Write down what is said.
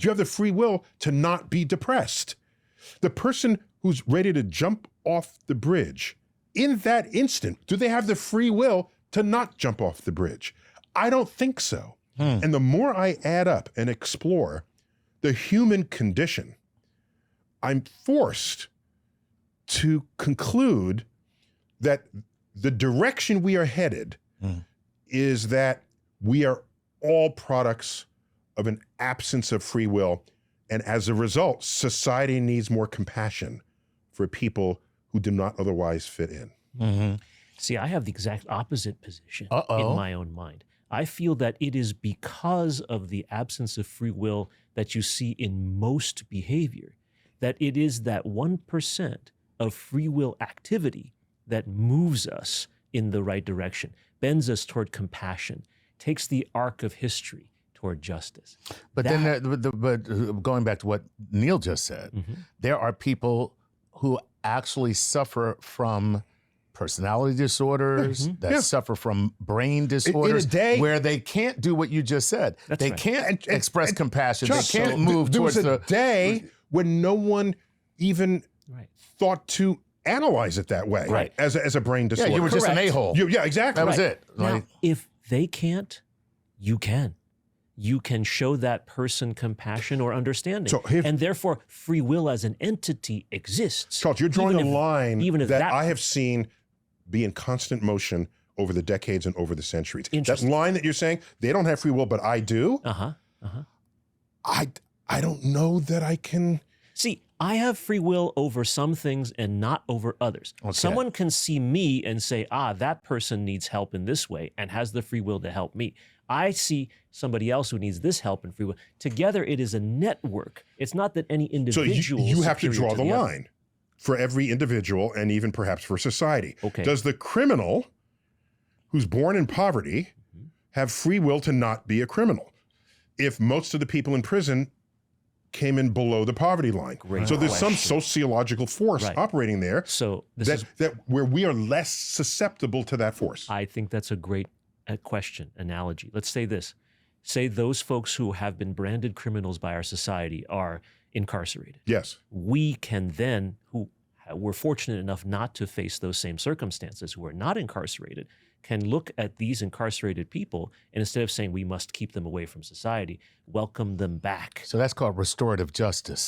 Do you have the free will to not be depressed? The person who's ready to jump off the bridge, in that instant, do they have the free will to not jump off the bridge? I don't think so. And the more I add up and explore the human condition, I'm forced to conclude that the direction we are headed is that we are all products of an absence of free will. And as a result, society needs more compassion for people who do not otherwise fit in. See, I have the exact opposite position in my own mind. I feel that it is because of the absence of free will that you see in most behavior, that it is that 1% of free will activity that moves us in the right direction, bends us toward compassion, takes the arc of history toward justice. But but going back to what Neil just said, there are people who actually suffer from personality disorders, that suffer from brain disorders, where they can't do what you just said. They can't express compassion. They can't move towards there was a day when no one even thought to analyze it that way, as a brain disorder. Yeah, you were just an a-hole. Yeah, exactly. That was it. Now, if they can't, you can. You can show that person compassion or understanding. And therefore, free will as an entity exists. Charles, you're drawing a line that I have seen be in constant motion over the decades and over the centuries. That line that you're saying, they don't have free will, but I do. I don't know that I can. See, I have free will over some things and not over others. Someone can see me and say, that person needs help in this way and has the free will to help me. I see somebody else who needs this help and free will. Together, it is a network. It's not that any individual. So you have to draw the line for every individual and even perhaps for society. Does the criminal who's born in poverty have free will to not be a criminal if most of the people in prison came in below the poverty line? So there's some sociological force operating there that where we are less susceptible to that force. I think that's a great analogy. Let's say this. Say those folks who have been branded criminals by our society are incarcerated. Yes. We can then, who were fortunate enough not to face those same circumstances, who are not incarcerated, can look at these incarcerated people and instead of saying we must keep them away from society, welcome them back. So that's called restorative justice.